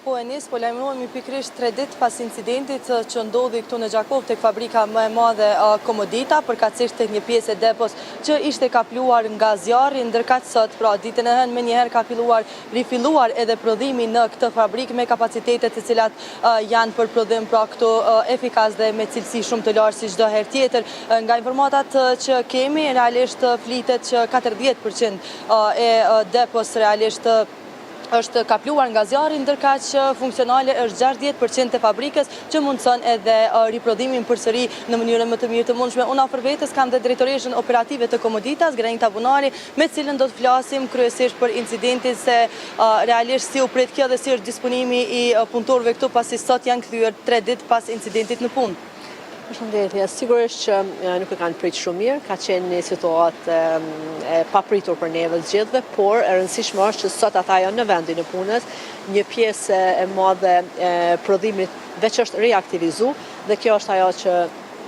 Po Enis, po lajmërohemi pikërisht 3 ditë pas incidentit që ndodhi këtu në Gjakov tek fabrika më e madhe Komodita, përkatësisht tek një pjesë e depos që ishte kapluar nga zjarri, ndërkaq sot, pra ditën e hënë menjëherë ka rifilluar edhe prodhimi në këtë fabrikë me kapacitetet të cilat janë për prodhim pra këtu efikas dhe me cilësi shumë të lartë si çdo herë tjetër. Nga informatat që kemi, realisht flitet që 40% e depos realisht është kapluar nga zjarri, ndërkaq që funksionale është 60% e fabrikës që mundson edhe riprodhimin përsëri në mënyrën më të mirë të mundshme. Unë afër vetes kam dhe drejtoreshën operative të Komoditas, Granita Bunari, me cilën do të flasim kryesisht për incidentin, se realisht si u prit kjo dhe si është disponimi i punëtorëve këtu pasi sot janë kthyer 3 ditë pas incidentit në punë. Përshëndetje, sigurisht që nuk e kanë pritur shumë mirë, ka qenë një situatë e papritur për neve të gjithëve, por e rëndësishme është që sot ata janë në vendin e punës, një pjesë e madhe e prodhimit veç është reaktivizu dhe kjo është ajo që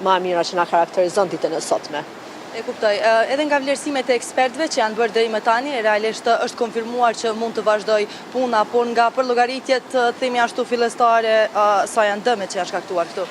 më e mira që na karakterizon ditën e sotme. E kuptoj. Edhe nga vlerësimet e ekspertëve që janë bërë deri më tani, realisht është konfirmuar që mund të vazhdoj puna, por nga përllogaritjet themi ashtu fillestare sa janë dëmet që janë shkaktuar këtu.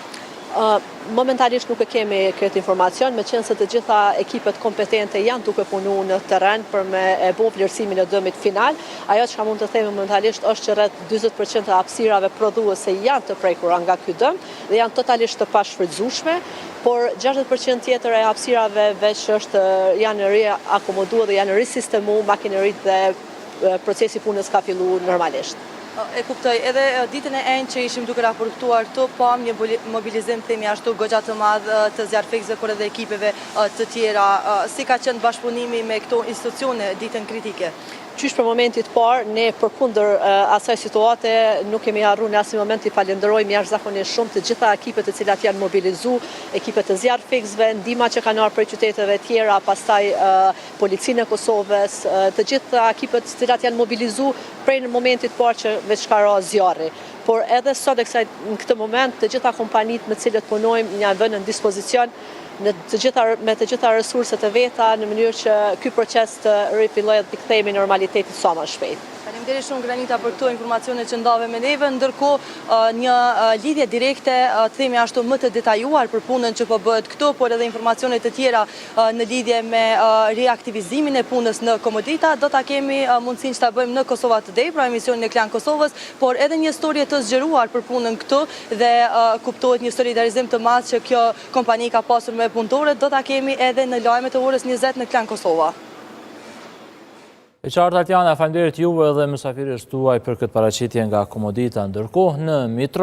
Momentalisht nuk e kemi këtë informacion, me qenë se të gjitha ekipet kompetente janë duke punu në terren për me e bo vlerësimin e dëmit final. Ajo që ka mund të themi momentalisht është që rreth 40% e hapësirave prodhuese janë të prekura nga ky dëm dhe janë totalisht të pashfrytzueshme, por 60% tjetër e hapësirave veç janë riakomoduar dhe janë risistemu, makineritë dhe procesi punës ka filluar normalisht. E kuptoj, edhe ditën e enjë që ishim duke raportuar këtu, pam një mobilizim themi ashtu goxha të madh të zjarrfikësve, por edhe ekipeve të tjera. Si ka qenë bashkëpunimi me këto institucione ditën kritike? Qysh për momentit parë, ne përkundër asaj situate nuk kemi harruar në asnjë moment i falenderojmë jashtëzakonisht shumë të gjitha ekipet të cilat janë mobilizuar, ekipet e zjarrfikësve, ndihma që kanë ardhur prej qyteteve tjera, pastaj policinë e Kosovës, të gjitha ekipet të cilat janë mobilizuar prej në momentit parë që veç ka ra zjarri. Por edhe sot në këtë moment të gjitha kompanitë me të cilët punojmë janë vënë në dispozicion me të gjitha resurset e veta në mënyrë që ky proces të rifillojë dhe të kthehemi në normalitetin sa më shpejt. Faleminderit shumë Granita për këto informacione që ndave me neve, ndërkohë një lidhje direkte, të themi ashtu më të detajuar për punën që po bëhet këtu, por edhe informacione të tjera në lidhje me reaktivizimin e punës në Komodita, do ta kemi mundësinë që ta bëjmë në Kosova Today, pra emisionin e Klan Kosovës, por edhe një historie të zgjeruar për punën këtu dhe kuptohet një solidarizim të madh që kjo kompani ka pasur me punëtorët, do ta kemi edhe në lajmet e orës 20 në Klan Kosova. E qartë Tatjana, faleminderit juve dhe mysafirës tuaj për këtë paraqitje nga Komodita, ndërkohë në Mitro